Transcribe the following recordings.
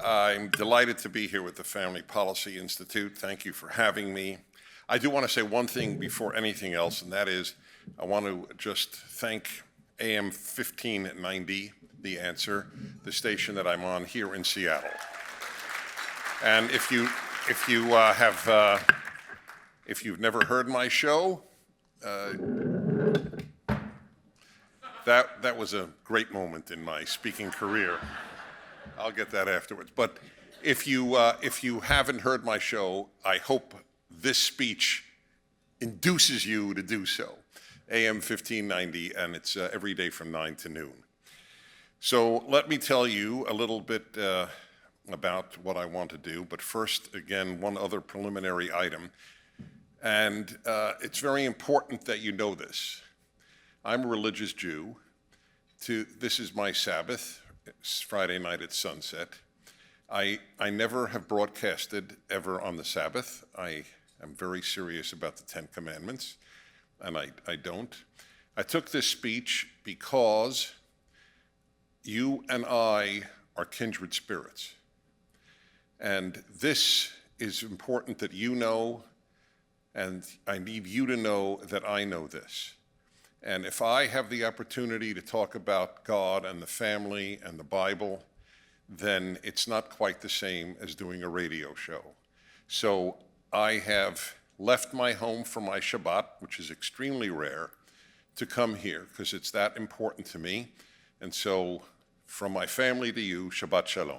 I'm delighted to be here with the Family Policy Institute. Thank you for having me. I do want to say one thing before anything else, and that is I want to just thank AM 1590, The Answer, the station that I'm on here in Seattle. And if you've never heard my show, that was a great moment in my speaking career. I'll get that afterwards. But if you haven't heard my show, I hope this speech induces you to do so. AM 1590, and it's every day from 9 to noon. So let me tell you a little bit about what I want to do. But first, again, one other preliminary item. And it's very important that you know this. I'm a religious Jew. This is my Sabbath. It's Friday night at sunset. I never have broadcasted ever on the Sabbath. I am very serious about the Ten Commandments, and I don't. I took this speech because you and I are kindred spirits. And this is important that you know, and I need you to know that I know this. And if I have the opportunity to talk about God and the family and the Bible, then it's not quite the same as doing a radio show. So I have left my home for my Shabbat, which is extremely rare, to come here because it's that important to me. And so from my family to you, Shabbat Shalom.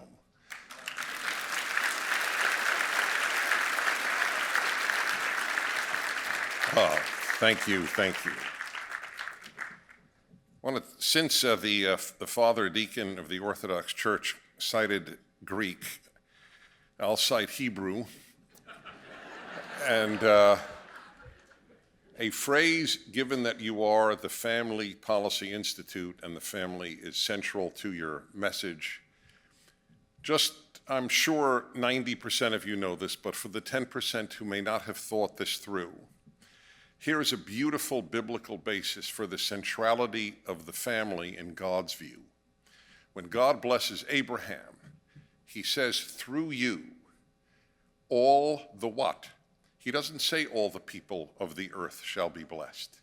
Oh, thank you, thank you. Since the father deacon of the Orthodox Church cited Greek, I'll cite Hebrew. And a phrase, given that you are the Family Policy Institute and the family is central to your message, I'm sure 90% of you know this, but for the 10% who may not have thought this through, here is a beautiful biblical basis for the centrality of the family in God's view. When God blesses Abraham, he says, through you, all the what? He doesn't say all the people of the earth shall be blessed.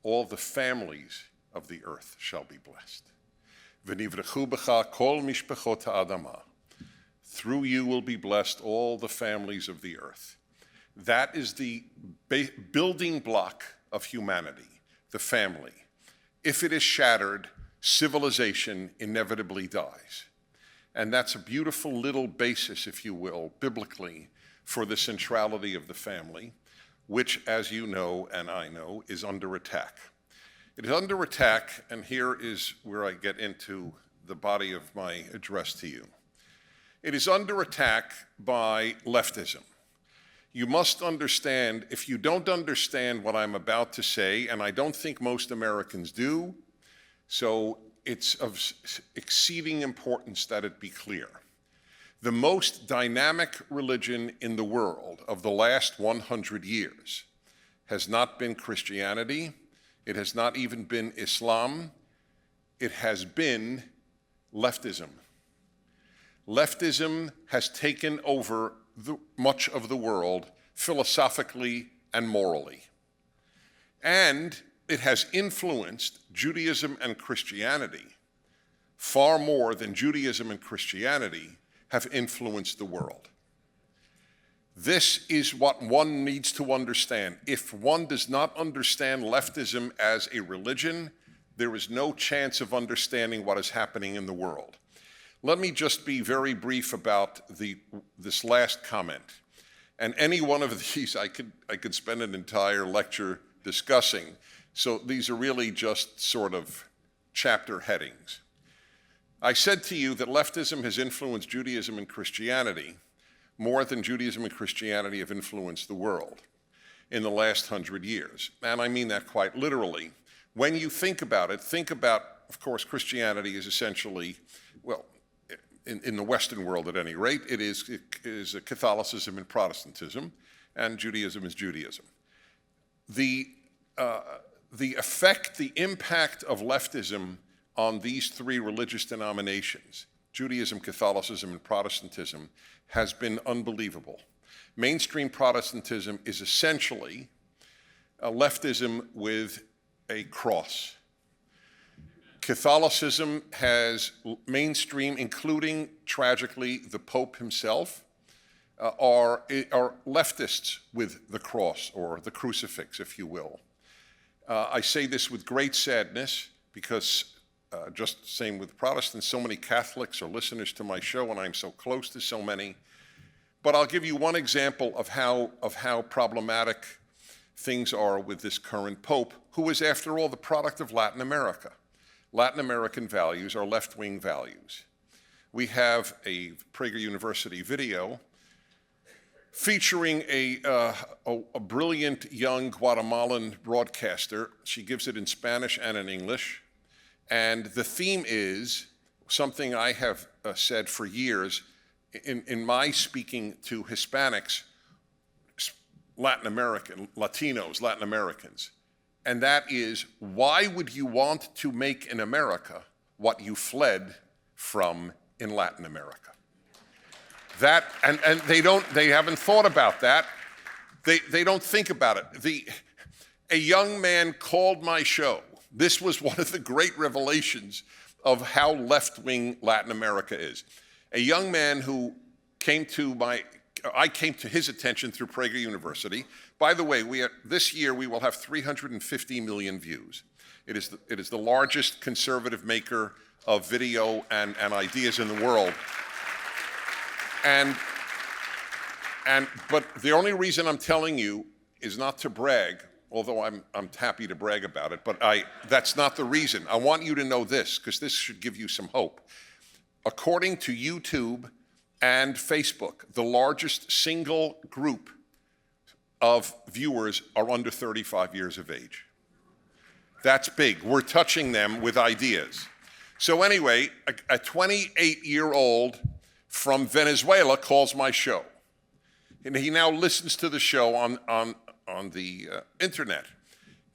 All the families of the earth shall be blessed. V'nivrechu b'cha kol mishpachot ha'adama. Through you will be blessed all the families of the earth. That is the building block of humanity, the family. If it is shattered, civilization inevitably dies. And that's a beautiful little basis, if you will, biblically, for the centrality of the family, which, as you know and I know, is under attack. It is under attack, and here is where I get into the body of my address to you. It is under attack by leftism. You must understand, if you don't understand what I'm about to say, and I don't think most Americans do, so it's of exceeding importance that it be clear. The most dynamic religion in the world of the last 100 years has not been Christianity, it has not even been Islam, it has been leftism. Leftism has taken over much of the world philosophically and morally. And it has influenced Judaism and Christianity far more than Judaism and Christianity have influenced the world. This is what one needs to understand. If one does not understand leftism as a religion, there is no chance of understanding what is happening in the world. Let me just be very brief about this last comment. And any one of these I could spend an entire lecture discussing. So these are really just sort of chapter headings. I said to you that leftism has influenced Judaism and Christianity more than Judaism and Christianity have influenced the world in the last 100 years. And I mean that quite literally. When you think about it, of course, Christianity is essentially, well, in the Western world at any rate, it is Catholicism and Protestantism, and Judaism is Judaism. The effect, the impact of leftism on these three religious denominations Judaism, Catholicism, and Protestantism has been unbelievable. Mainstream Protestantism is essentially a leftism with a cross. Catholicism has mainstream, including, tragically, the Pope himself, are leftists with the cross, or the crucifix, if you will. I say this with great sadness because just same with Protestants, so many Catholics are listeners to my show and I'm so close to so many. But I'll give you one example of how problematic things are with this current Pope, who is, after all, the product of Latin America. Latin American values are left-wing values. We have a Prager University video featuring a brilliant young Guatemalan broadcaster. She gives it in Spanish and in English. And the theme is something I have said for years in my speaking to Hispanics, Latinos, Latin Americans. And that is, why would you want to make in America what you fled from in Latin America? That, and they haven't thought about that. They don't think about it. A young man called my show. This was one of the great revelations of how left-wing Latin America is. A young man who I came to his attention through Prager University. By the way, this year we will have 350 million views. It is the largest conservative maker of video and ideas in the world. But the only reason I'm telling you is not to brag, although I'm happy to brag about it, but that's not the reason. I want you to know this, because this should give you some hope. According to YouTube and Facebook, the largest single group of viewers are under 35 years of age. That's big. We're touching them with ideas. So anyway, a 28-year-old from Venezuela calls my show. And he now listens to the show on the internet.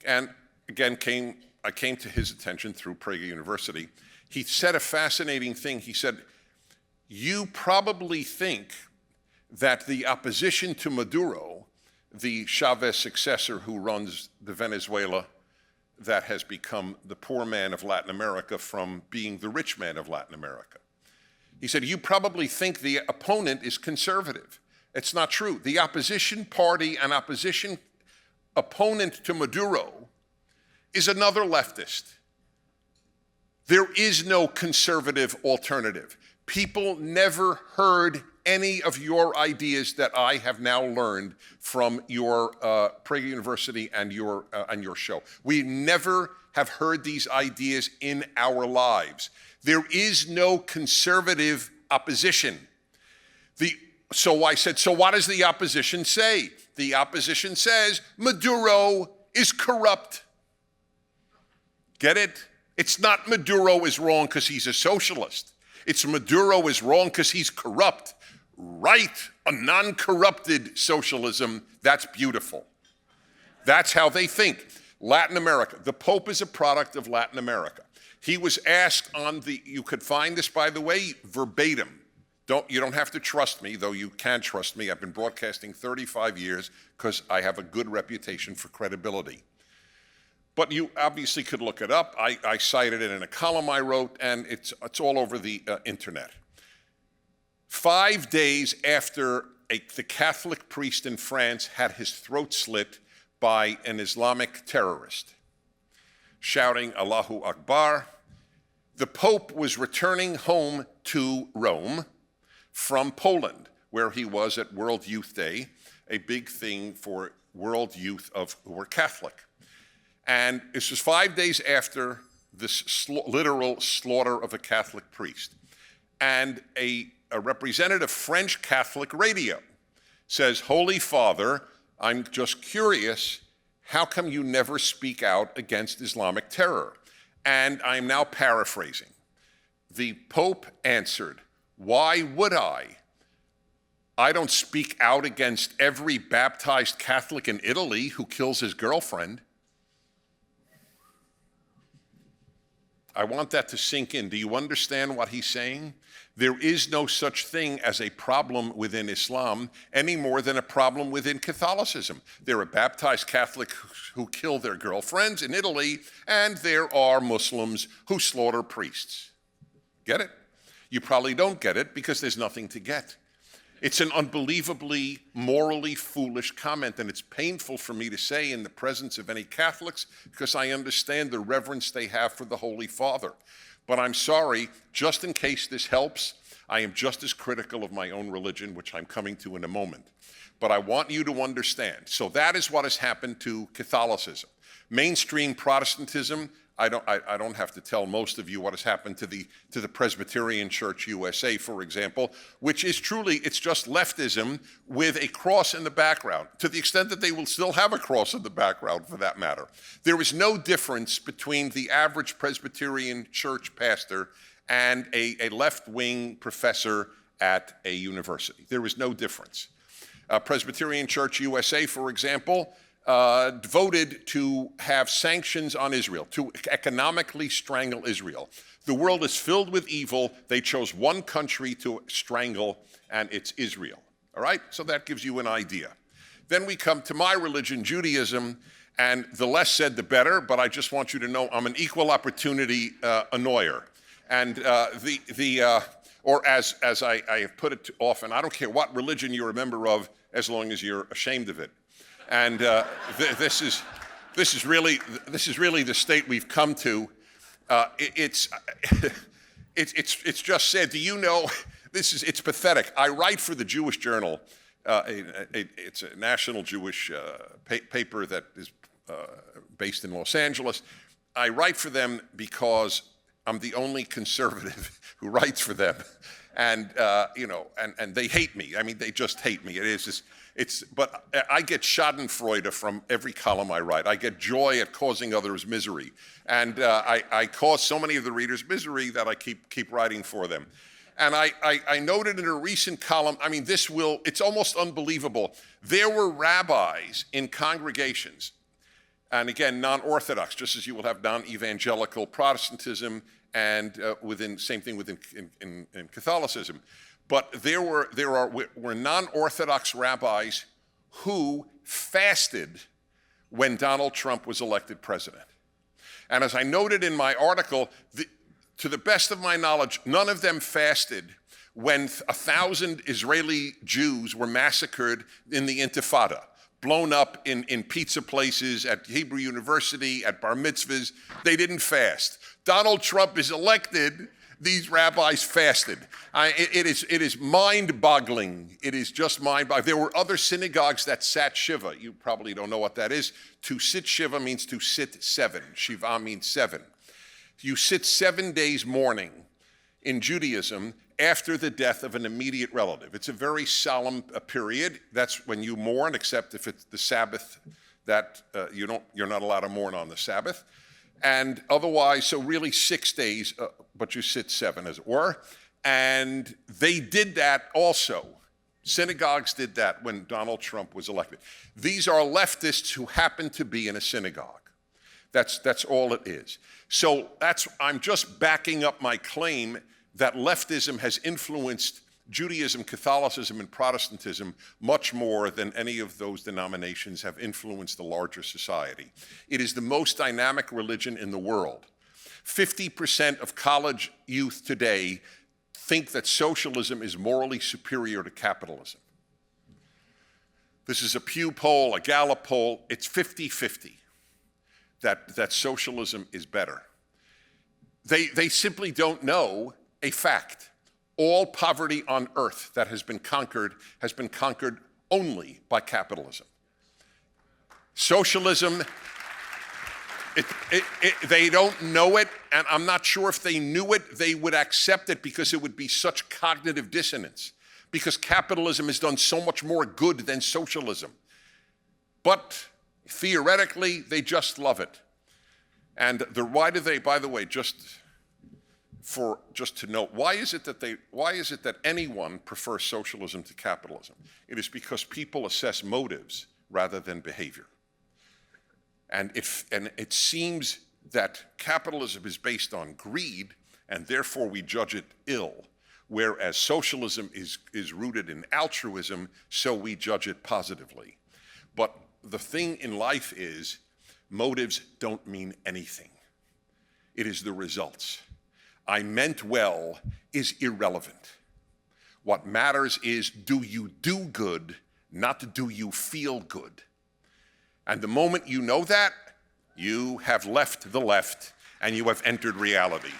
And again, I came to his attention through Prager University. He said a fascinating thing. He said, you probably think that the opposition to Maduro, the Chavez successor who runs the Venezuela that has become the poor man of Latin America from being the rich man of Latin America. He said, you probably think the opponent is conservative. It's not true. The opposition party and opposition opponent to Maduro is another leftist. There is no conservative alternative. People never heard any of your ideas that I have now learned from your Prager University and your show. We never have heard these ideas in our lives. There is no conservative opposition. So I said, so what does the opposition say? The opposition says Maduro is corrupt. Get it? It's not Maduro is wrong because he's a socialist. It's Maduro is wrong because he's corrupt. Right, a non-corrupted socialism, that's beautiful. That's how they think. Latin America, the Pope is a product of Latin America. He was asked you could find this, by the way, verbatim. You don't have to trust me, though you can trust me. I've been broadcasting 35 years because I have a good reputation for credibility. But you obviously could look it up. I cited it in a column I wrote, and it's all over the internet. 5 days after the Catholic priest in France had his throat slit by an Islamic terrorist, shouting Allahu Akbar, the Pope was returning home to Rome from Poland, where he was at World Youth Day, a big thing for world youth who were Catholic. And this was 5 days after this literal slaughter of a Catholic priest. And a representative French Catholic radio says, Holy Father, I'm just curious, how come you never speak out against Islamic terror? And I'm now paraphrasing. The Pope answered, why would I? I don't speak out against every baptized Catholic in Italy who kills his girlfriend. I want that to sink in. Do you understand what he's saying? There is no such thing as a problem within Islam any more than a problem within Catholicism. There are baptized Catholics who kill their girlfriends in Italy, and there are Muslims who slaughter priests. Get it? You probably don't get it because there's nothing to get. It's an unbelievably morally foolish comment, and it's painful for me to say in the presence of any Catholics because I understand the reverence they have for the Holy Father. But I'm sorry, just in case this helps, I am just as critical of my own religion, which I'm coming to in a moment. But I want you to understand. So that is what has happened to Catholicism. Mainstream Protestantism, I don't have to tell most of you what has happened to the Presbyterian Church USA, for example, which is truly, it's just leftism with a cross in the background, to the extent that they will still have a cross in the background for that matter. There is no difference between the average Presbyterian church pastor and a left-wing professor at a university. There is no difference. Presbyterian Church USA, for example, voted to have sanctions on Israel, to economically strangle Israel. The world is filled with evil. They chose one country to strangle, and it's Israel. All right? So that gives you an idea. Then we come to my religion, Judaism, and the less said, the better, but I just want you to know I'm an equal opportunity annoyer. And or as I have put it often, I don't care what religion you're a member of as long as you're ashamed of it. And this is really the state we've come to. It's just said. Do you know? It's pathetic. I write for the Jewish Journal. It's a national Jewish paper that is based in Los Angeles. I write for them because I'm the only conservative who writes for them, and and they hate me. I mean, they just hate me. But I get schadenfreude from every column I write. I get joy at causing others misery. And I cause so many of the readers misery that I keep writing for them. And I noted in a recent column, I mean, it's almost unbelievable. There were rabbis in congregations, and again, non-Orthodox, just as you will have non-evangelical Protestantism and same thing within Catholicism. But there were non-Orthodox rabbis who fasted when Donald Trump was elected president. And as I noted in my article, to the best of my knowledge, none of them fasted when 1,000 Israeli Jews were massacred in the Intifada, blown up in pizza places, at Hebrew University, at bar mitzvahs. They didn't fast. Donald Trump is elected. These rabbis fasted. It is mind-boggling. It is just mind-boggling. There were other synagogues that sat Shiva. You probably don't know what that is. To sit Shiva means to sit seven. Shiva means seven. You sit 7 days mourning in Judaism after the death of an immediate relative. It's a very solemn period. That's when you mourn, except if it's the Sabbath, that you're not allowed to mourn on the Sabbath. And otherwise, so really 6 days, but you sit 7, as it were. And they did that also. Synagogues did that when Donald Trump was elected. These are leftists who happen to be in a synagogue. That's all it is. So I'm just backing up my claim that leftism has influenced Judaism, Catholicism, and Protestantism much more than any of those denominations have influenced the larger society. It is the most dynamic religion in the world. 50% of college youth today think that socialism is morally superior to capitalism. This is a Pew poll, a Gallup poll. It's 50-50 that socialism is better. They simply don't know a fact. All poverty on earth that has been conquered only by capitalism. Socialism, they don't know it, and I'm not sure if they knew it, they would accept it because it would be such cognitive dissonance, because capitalism has done so much more good than socialism. But theoretically, they just love it. And why do they, by the way, just to note, why is it that anyone prefers socialism to capitalism? It is because people assess motives rather than behavior. And it seems that capitalism is based on greed, and therefore we judge it ill, whereas socialism is rooted in altruism, so we judge it positively. But the thing in life is, motives don't mean anything. It is the results. I meant well is irrelevant. What matters is, do you do good, not do you feel good? And the moment you know that, you have left the left and you have entered reality.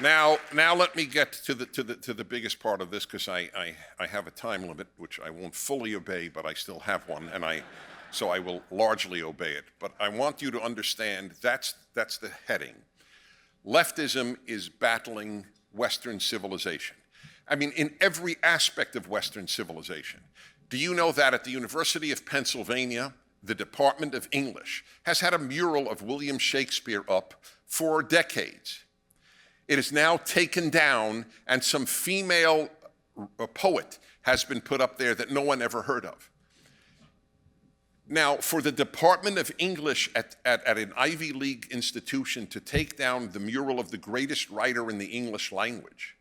Now let me get to the biggest part of this, because I have a time limit which I won't fully obey, but I still have one, and so I will largely obey it. But I want you to understand that's the heading. Leftism is battling Western civilization. I mean, in every aspect of Western civilization. Do you know that at the University of Pennsylvania, the Department of English has had a mural of William Shakespeare up for decades? It is now taken down, and some female poet has been put up there that no one ever heard of. Now, for the Department of English at an Ivy League institution to take down the mural of the greatest writer in the English language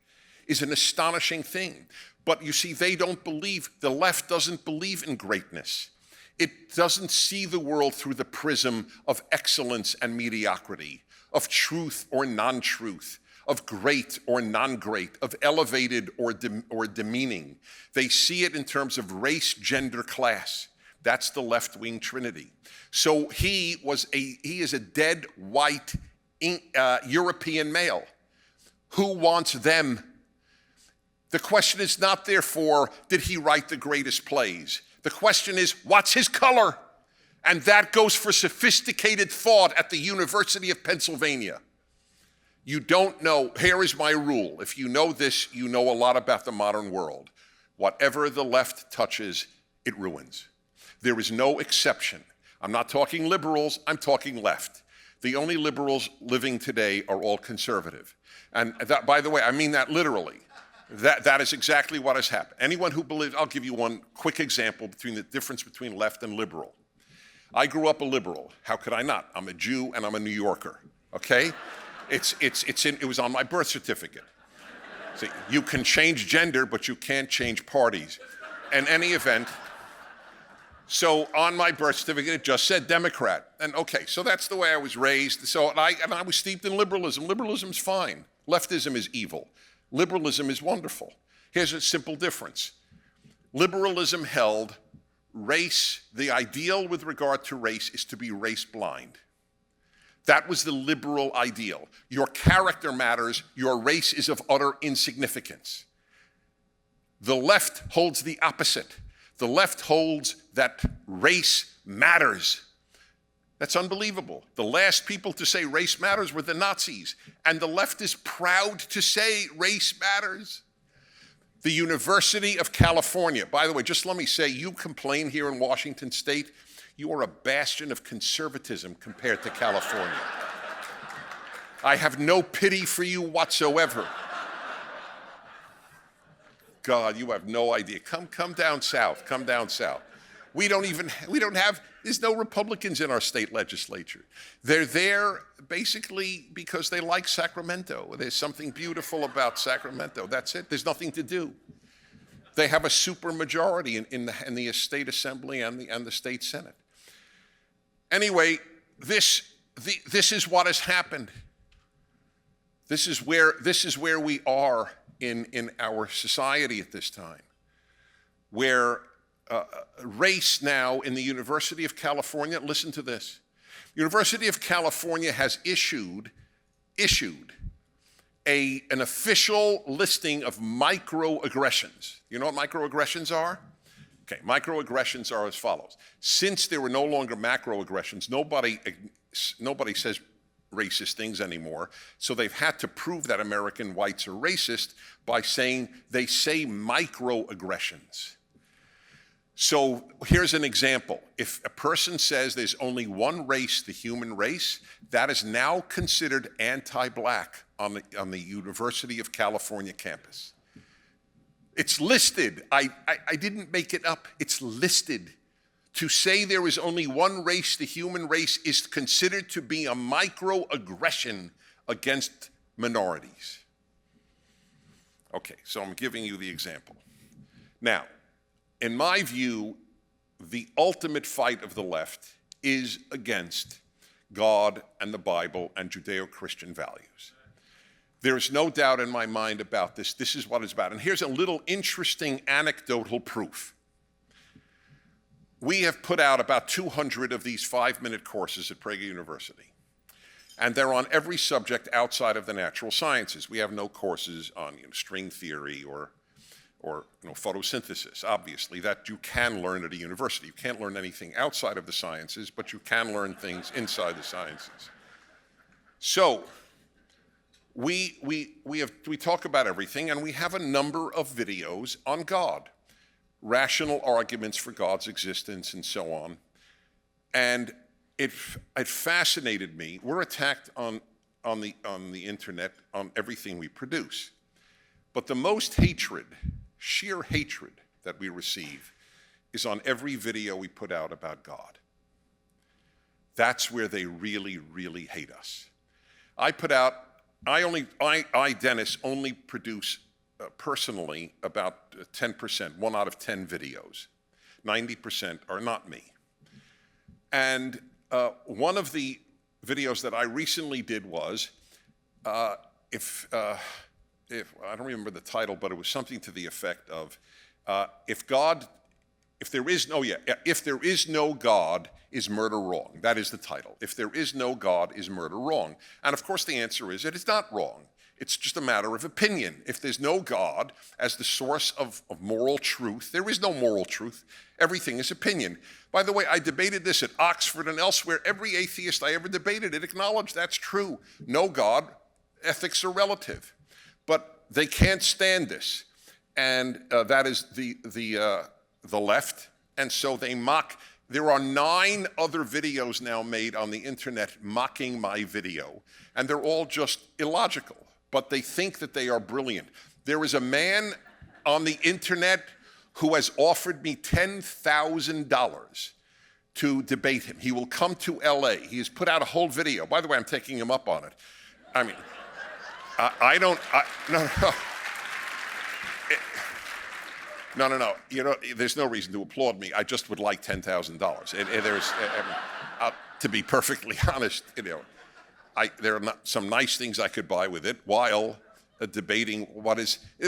is an astonishing thing. But you see, they don't believe, the left doesn't believe in greatness. It doesn't see the world through the prism of excellence and mediocrity, of truth or non-truth, of great or non-great, of elevated or demeaning. They see it in terms of race, gender, class. That's the left-wing trinity. So he is a dead white European male. Who wants them? The question is not, therefore, did he write the greatest plays? The question is, what's his color? And that goes for sophisticated thought at the University of Pennsylvania. You don't know, here is my rule. If you know this, you know a lot about the modern world. Whatever the left touches, it ruins. There is no exception. I'm not talking liberals, I'm talking left. The only liberals living today are all conservative. And that, by the way, I mean that literally. That is exactly what has happened. Anyone who believes, I'll give you one quick example between the difference between left and liberal. I grew up a liberal. How could I not? I'm a Jew and I'm a New Yorker, okay? It was on my birth certificate. See, you can change gender, but you can't change parties. In any event, so on my birth certificate, it just said Democrat. And okay, so that's the way I was raised. So I was steeped in liberalism. Liberalism's fine. Leftism is evil. Liberalism is wonderful. Here's a simple difference. Liberalism held race, the ideal with regard to race is to be race blind. That was the liberal ideal. Your character matters, your race is of utter insignificance. The left holds the opposite. The left holds that race matters. That's unbelievable. The last people to say race matters were the Nazis, and the left is proud to say race matters. The University of California, by the way, just let me say, you complain here in Washington State, you are a bastion of conservatism compared to California. I have no pity for you whatsoever. God, you have no idea. Come down south, come down south. There's no Republicans in our state legislature. They're there basically because they like Sacramento. There's something beautiful about Sacramento. That's it. There's nothing to do. They have a supermajority in the state assembly and the state senate. Anyway, this is what has happened. This is where we are in our society at this time, where race now in the University of California, listen to this. University of California has issued an official listing of microaggressions. You know what microaggressions are? Okay, microaggressions are as follows. Since there were no longer macroaggressions, nobody says racist things anymore, so they've had to prove that American whites are racist by saying they say microaggressions. So here's an example. If a person says there's only one race, the human race, that is now considered anti-black on the University of California campus. It's listed. I didn't make it up. It's listed. To say there is only one race, the human race, is considered to be a microaggression against minorities. Okay, so I'm giving you the example. Now, in my view, the ultimate fight of the left is against God and the Bible and Judeo-Christian values. There is no doubt in my mind about this. This is what it's about. And here's a little interesting anecdotal proof. We have put out about 200 of these 5-minute courses at Prager University. And they're on every subject outside of the natural sciences. We have no courses on string theory or photosynthesis, obviously, that you can learn at a university. You can't learn anything outside of the sciences, but you can learn things inside the sciences. So we talk about everything, and we have a number of videos on God, rational arguments for God's existence and so on. And it fascinated me. We're attacked on the internet on everything we produce. But the most hatred, sheer hatred that we receive is on every video we put out about God. That's where they really, really hate us. Dennis, only produce personally about 10%, 1 out of 10 videos. 90% are not me. And one of the videos that I recently did was, if I don't remember the title, but it was something to the effect of, if there is no God, is murder wrong? That is the title. If there is no God, is murder wrong? And of course the answer is that it's not wrong. It's just a matter of opinion. If there's no God as the source of moral truth, there is no moral truth. Everything is opinion. By the way, I debated this at Oxford and elsewhere. Every atheist I ever debated it acknowledged that's true. No God, ethics are relative. But they can't stand this. And that is the left. And so they mock. There are 9 other videos now made on the internet mocking my video. And they're all just illogical. But they think that they are brilliant. There is a man on the internet who has offered me $10,000 to debate him. He will come to LA. He has put out a whole video. By the way, I'm taking him up on it. I mean, No. There's no reason to applaud me. I just would like $10,000. To be perfectly honest, there are some nice things I could buy with it while debating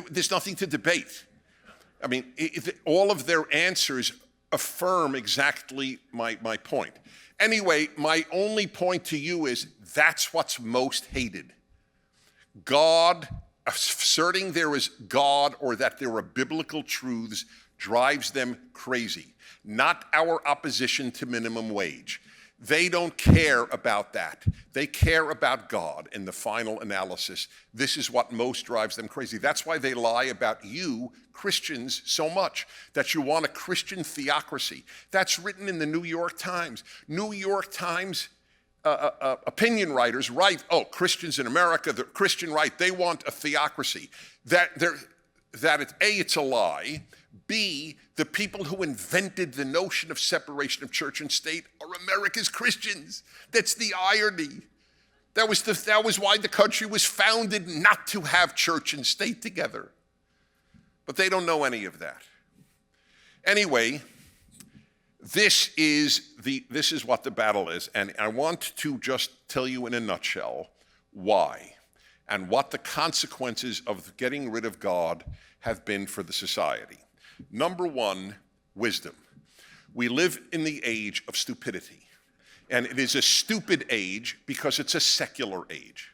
there's nothing to debate. I mean, all of their answers affirm exactly my point. Anyway, my only point to you is that's what's most hated. God, asserting there is God or that there are biblical truths drives them crazy, not our opposition to minimum wage. They don't care about that. They care about God in the final analysis. This is what most drives them crazy. That's why they lie about you, Christians, so much, that you want a Christian theocracy. That's written in the New York Times. New York Times opinion writers write, Christians in America, the Christian right, they want a theocracy. It's a lie. B, the people who invented the notion of separation of church and state are America's Christians. That's the irony. That was why the country was founded, not to have church and state together. But they don't know any of that. Anyway, this is what the battle is, and I want to just tell you in a nutshell why and what the consequences of getting rid of God have been for the society. Number one, wisdom. We live in the age of stupidity, and it is a stupid age because it's a secular age.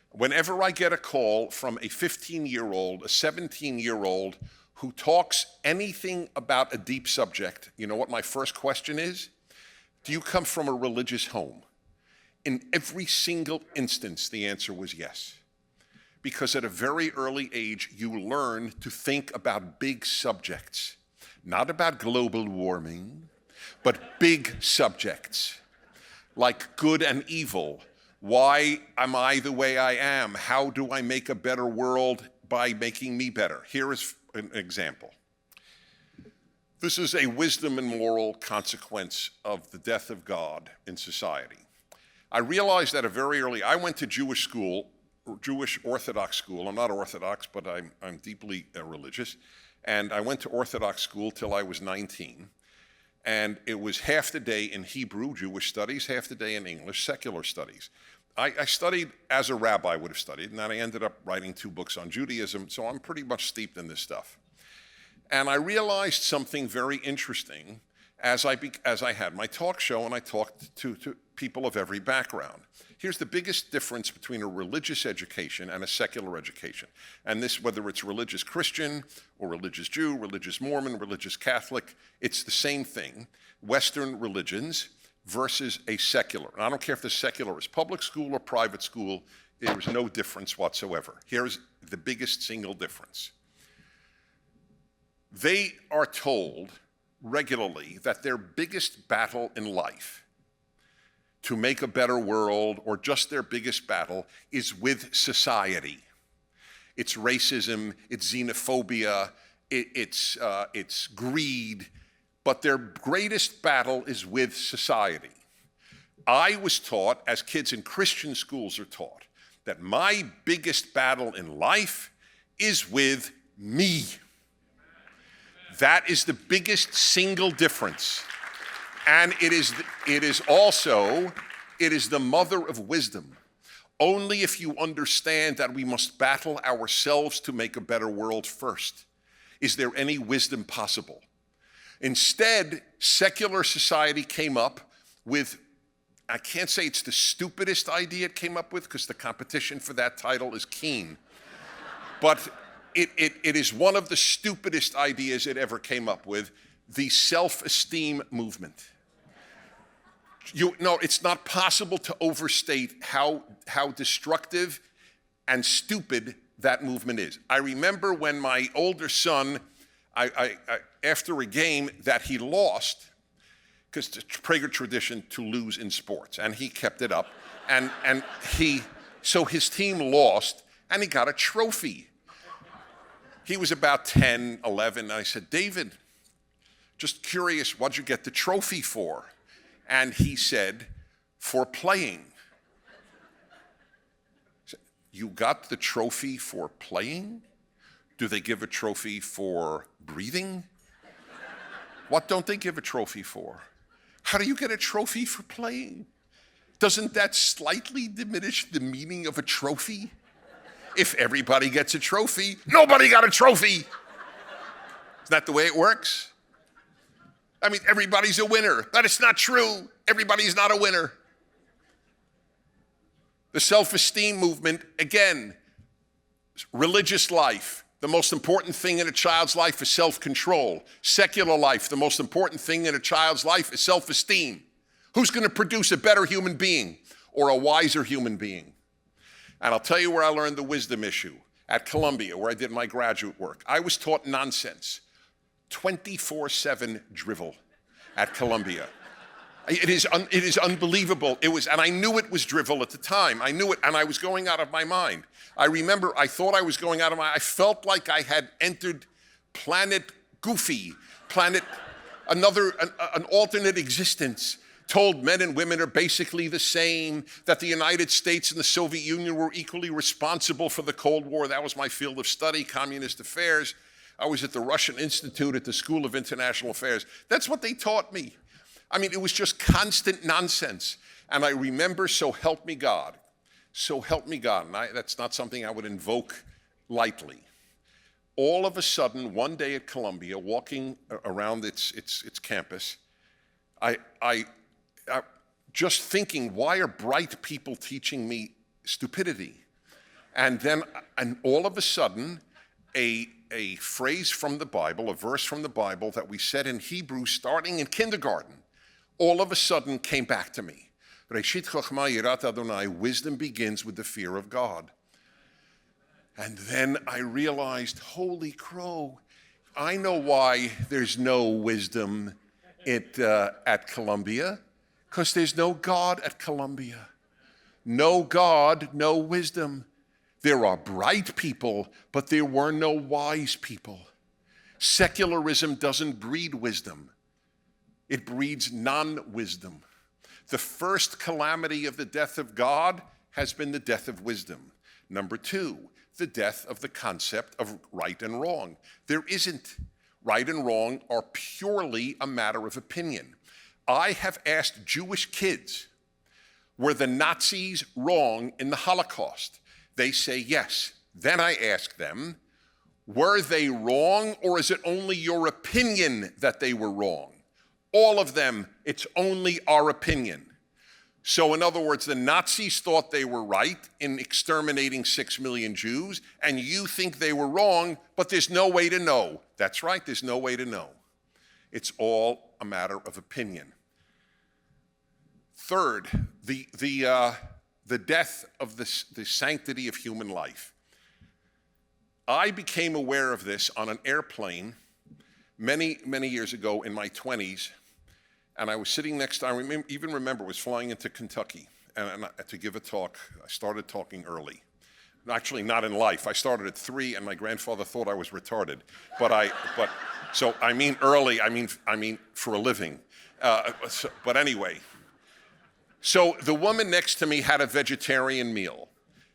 Whenever I get a call from a 15-year-old, a 17-year-old who talks anything about a deep subject, you know what my first question is? Do you come from a religious home? In every single instance, the answer was yes. Because at a very early age, you learn to think about big subjects, not about global warming, but big subjects like good and evil. Why am I the way I am? How do I make a better world by making me better? Here is an example. This is a wisdom and moral consequence of the death of God in society. I realized at a very early, I went to Jewish school, Jewish Orthodox school. I'm not Orthodox, but I'm deeply religious. And I went to Orthodox school till I was 19. And it was half the day in Hebrew, Jewish studies, half the day in English, secular studies. I studied as a rabbi would have studied, and then I ended up writing 2 books on Judaism, so I'm pretty much steeped in this stuff. And I realized something very interesting as I had my talk show and I talked to people of every background. Here's the biggest difference between a religious education and a secular education. And this, whether it's religious Christian or religious Jew, religious Mormon, religious Catholic, it's the same thing. Western religions versus a secular. And I don't care if the secular is public school or private school, there is no difference whatsoever. Here's the biggest single difference. They are told regularly that their biggest battle in life to make a better world, or just their biggest battle, is with society. It's racism, it's xenophobia, it's greed, but their greatest battle is with society. I was taught, as kids in Christian schools are taught, that my biggest battle in life is with me. That is the biggest single difference. And it is the mother of wisdom. Only if you understand that we must battle ourselves to make a better world first is there any wisdom possible. Instead, secular society came up with, I can't say it's the stupidest idea it came up with, because the competition for that title is keen. But it is one of the stupidest ideas it ever came up with, the self-esteem movement. No, it's not possible to overstate how destructive and stupid that movement is. I remember when my older son, after a game that he lost, because it's a Prager tradition to lose in sports, and he kept it up, so his team lost, and he got a trophy. He was about 10, 11, and I said, David, just curious, what'd you get the trophy for? And he said, for playing. Said, you got the trophy for playing? Do they give a trophy for breathing? What don't they give a trophy for? How do you get a trophy for playing? Doesn't that slightly diminish the meaning of a trophy? If everybody gets a trophy, nobody got a trophy. Isn't that the way it works? I mean, everybody's a winner. But it's not true. Everybody's not a winner. The self-esteem movement, again, religious life. The most important thing in a child's life is self-control. Secular life, the most important thing in a child's life is self-esteem. Who's going to produce a better human being or a wiser human being? And I'll tell you where I learned the wisdom issue. At Columbia, where I did my graduate work. I was taught nonsense. 24/7 drivel at Columbia. It is unbelievable. And I knew it was drivel at the time. I knew it, and I was going out of my mind. I remember I thought I was going out of my, I felt like I had entered planet Goofy, an alternate existence. Told men and women are basically the same, that the United States and the Soviet Union were equally responsible for the Cold War. That was my field of study, communist affairs. I was at the Russian Institute at the School of International Affairs. That's what they taught me. I mean, it was just constant nonsense. And I remember, so help me God. So help me God. And that's not something I would invoke lightly. All of a sudden, one day at Columbia, walking around its campus, I just thinking, why are bright people teaching me stupidity? And all of a sudden, a phrase from the Bible, a verse from the Bible that we said in Hebrew starting in kindergarten, all of a sudden came back to me. Reshit Chochma Yirat Adonai, wisdom begins with the fear of God. And then I realized, holy crow, I know why there's no wisdom at Columbia. Because there's no God at Columbia. No God, no wisdom. There are bright people, but there were no wise people. Secularism doesn't breed wisdom. It breeds non-wisdom. The first calamity of the death of God has been the death of wisdom. Number two, the death of the concept of right and wrong. There isn't. Right and wrong are purely a matter of opinion. I have asked Jewish kids, were the Nazis wrong in the Holocaust? They say yes. Then I ask them, were they wrong, or is it only your opinion that they were wrong? All of them, it's only our opinion. So in other words, the Nazis thought they were right in exterminating 6 million Jews, and you think they were wrong, but there's no way to know. That's right, there's no way to know. It's all a matter of opinion. Third, the death of the sanctity of human life. I became aware of this on an airplane many, many years ago in my 20s. And I was sitting next to, I even remember, was flying into Kentucky and to give a talk. I started talking early. Actually, not in life. I started at 3, and my grandfather thought I was retarded. So I mean early. I mean for a living. But anyway, so the woman next to me had a vegetarian meal.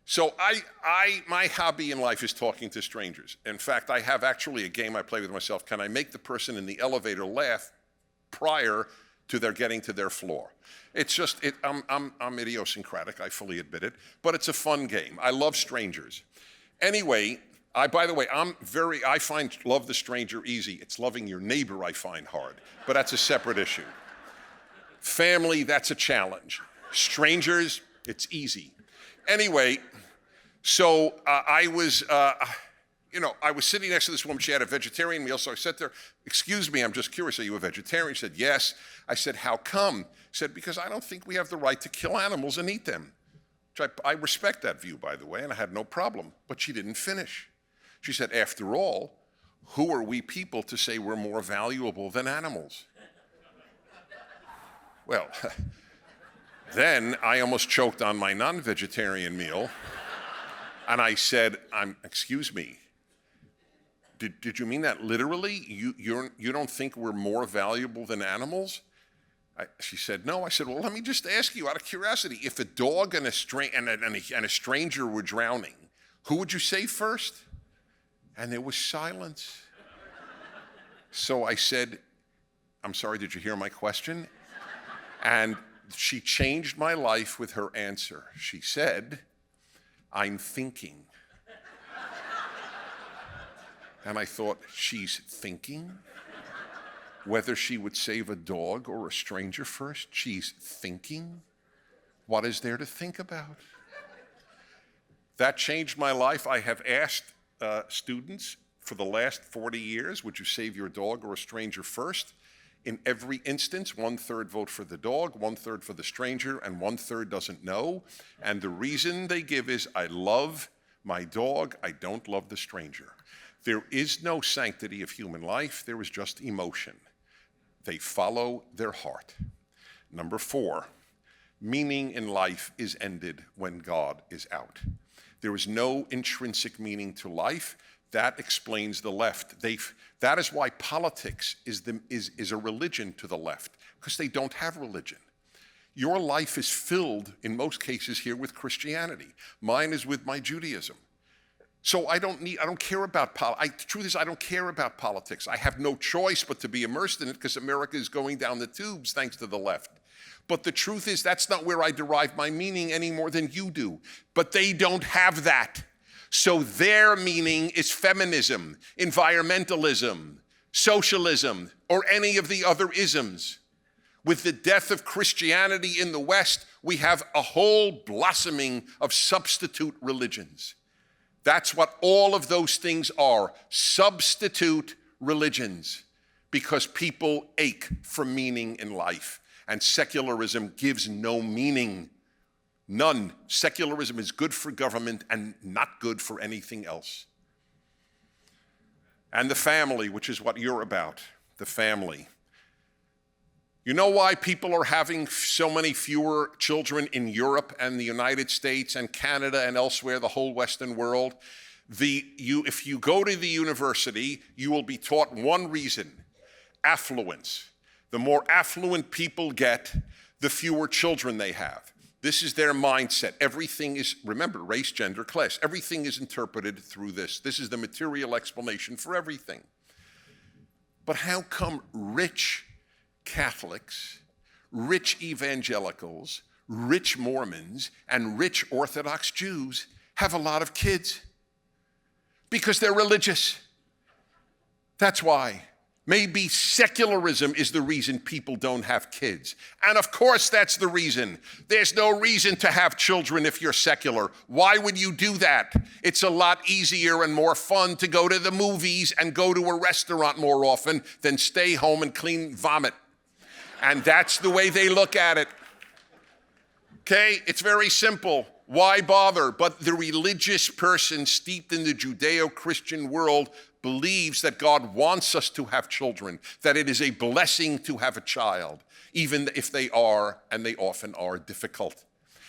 So my hobby in life is talking to strangers. In fact, I have actually a game I play with myself. Can I make the person in the elevator laugh prior to their getting to their floor? It's just, I'm idiosyncratic, I fully admit it, but it's a fun game. I love strangers. Anyway, by the way, I find love the stranger easy. It's loving your neighbor I find hard, but that's a separate issue. Family, that's a challenge. Strangers, it's easy. Anyway, so I was sitting next to this woman. She had a vegetarian meal, so I said to her, "Excuse me, I'm just curious, are you a vegetarian?" She said, "Yes." I said, "How come?" She said, "Because I don't think we have the right to kill animals and eat them." Which I respect that view, by the way, and I had no problem. But she didn't finish. She said, "After all, who are we people to say we're more valuable than animals?" Well, then I almost choked on my non-vegetarian meal, and I said, "Excuse me, did you mean that literally? You don't think we're more valuable than animals?" She said, "No." I said, "Well, let me just ask you out of curiosity, if a dog and a stranger were drowning, who would you say first?" And there was silence. So I said, "I'm sorry, did you hear my question?" And she changed my life with her answer. She said, "I'm thinking." And I thought, she's thinking whether she would save a dog or a stranger first? She's thinking? What is there to think about? That changed my life. I have asked students for the last 40 years, would you save your dog or a stranger first? In every instance, 1/3 vote for the dog, 1/3 for the stranger, and 1/3 doesn't know. And the reason they give is, I love my dog, I don't love the stranger. There is no sanctity of human life, there is just emotion. They follow their heart. Number 4, meaning in life is ended when God is out. There is no intrinsic meaning to life. That explains the left. That is why politics is a religion to the left, because they don't have religion. Your life is filled, in most cases here, with Christianity. Mine is with my Judaism. So I don't care about politics. The truth is, I don't care about politics. I have no choice but to be immersed in it because America is going down the tubes thanks to the left. But the truth is, that's not where I derive my meaning any more than you do. But they don't have that. So their meaning is feminism, environmentalism, socialism, or any of the other isms. With the death of Christianity in the West, we have a whole blossoming of substitute religions. That's what all of those things are, substitute religions, because people ache for meaning in life, and secularism gives no meaning. None. Secularism is good for government and not good for anything else. And the family, which is what you're about, the family. You know why people are having so many fewer children in Europe and the United States and Canada and elsewhere, the whole Western world? If you go to the university, you will be taught one reason: affluence. The more affluent people get, the fewer children they have. This is their mindset. Everything is, remember, race, gender, class. Everything is interpreted through this. This is the material explanation for everything. But how come rich Catholics, rich evangelicals, rich Mormons, and rich Orthodox Jews have a lot of kids? Because they're religious. That's why. Maybe secularism is the reason people don't have kids. And of course that's the reason. There's no reason to have children if you're secular. Why would you do that? It's a lot easier and more fun to go to the movies and go to a restaurant more often than stay home and clean vomit. And that's the way they look at it. Okay, it's very simple. Why bother? But the religious person steeped in the Judeo-Christian world believes that God wants us to have children, that it is a blessing to have a child, even if they are, and they often are, difficult.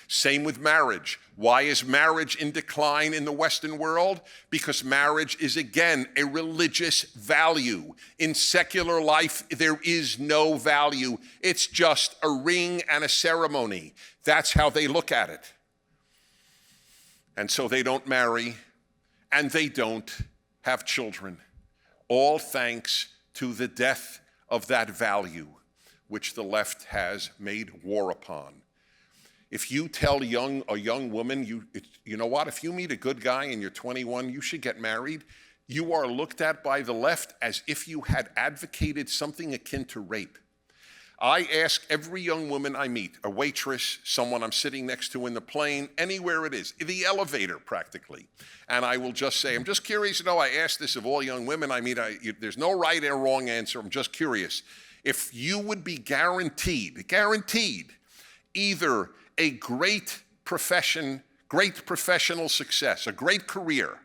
Same with marriage. Why is marriage in decline in the Western world? Because marriage is, again, a religious value. In secular life, there is no value. It's just a ring and a ceremony. That's how they look at it. And so they don't marry, and they don't have children, all thanks to the death of that value which the left has made war upon. If you tell a young woman, you know what, if you meet a good guy and you're 21, you should get married, you are looked at by the left as if you had advocated something akin to rape. I ask every young woman I meet, a waitress, someone I'm sitting next to in the plane, anywhere it is, the elevator practically, and I will just say, I'm just curious to know, I ask this of all young women I meet, there's no right or wrong answer, I'm just curious. If you would be guaranteed, either a great profession, great professional success, a great career,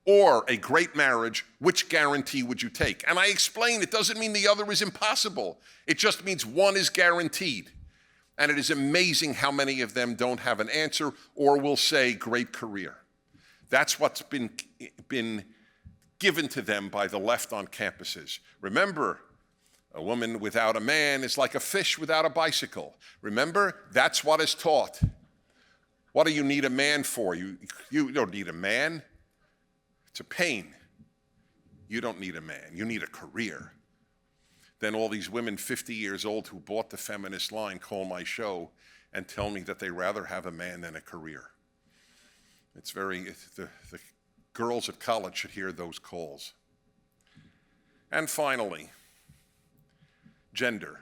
or a great marriage, which guarantee would you take? And I explain, it doesn't mean the other is impossible. It just means one is guaranteed. And it is amazing how many of them don't have an answer or will say great career. That's what's been given to them by the left on campuses. Remember, a woman without a man is like a fish without a bicycle. Remember, that's what is taught. What do you need a man for? You don't need a man. It's a pain. You don't need a man. You need a career. Then all these women 50 years old who bought the feminist line call my show and tell me that they rather have a man than a career. The girls at college should hear those calls. And finally, gender.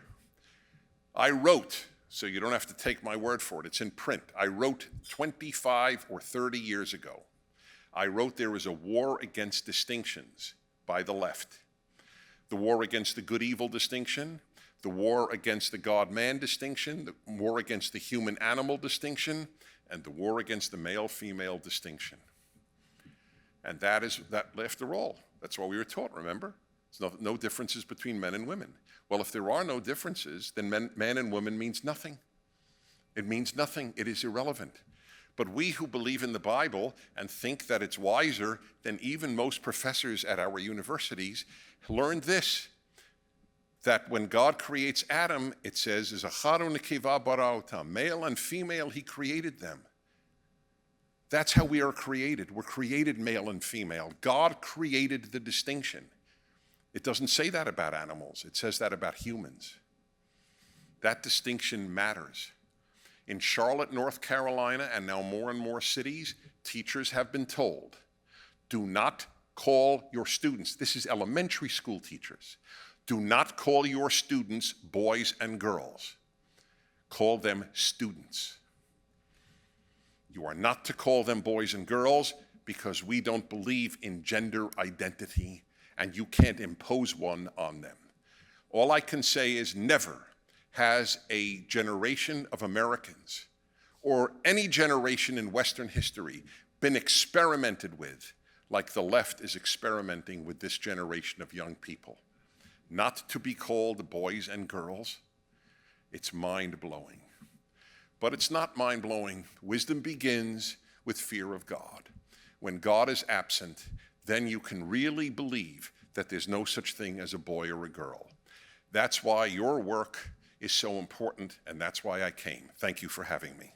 I wrote, so you don't have to take my word for it, it's in print. I wrote 25 or 30 years ago. I wrote there is a war against distinctions by the left. The war against the good-evil distinction, the war against the God-man distinction, the war against the human-animal distinction, and the war against the male-female distinction. And that, after all, that's what we were taught, remember? There's no differences between men and women. Well, if there are no differences, then man and woman means nothing. It means nothing. It is irrelevant. But we who believe in the Bible and think that it's wiser than even most professors at our universities learned this, that when God creates Adam, it says, male and female, he created them. That's how we are created. We're created male and female. God created the distinction. It doesn't say that about animals. It says that about humans. That distinction matters. In Charlotte, North Carolina, and now more and more cities, teachers have been told, do not call your students, this is elementary school teachers, do not call your students boys and girls. Call them students. You are not to call them boys and girls because we don't believe in gender identity and you can't impose one on them. All I can say is never has a generation of Americans or any generation in Western history been experimented with like the left is experimenting with this generation of young people. Not to be called boys and girls. It's mind-blowing. But it's not mind-blowing. Wisdom begins with fear of God. when God is absent, then you can really believe that there's no such thing as a boy or a girl. That's why your work is so important, and that's why I came. Thank you for having me.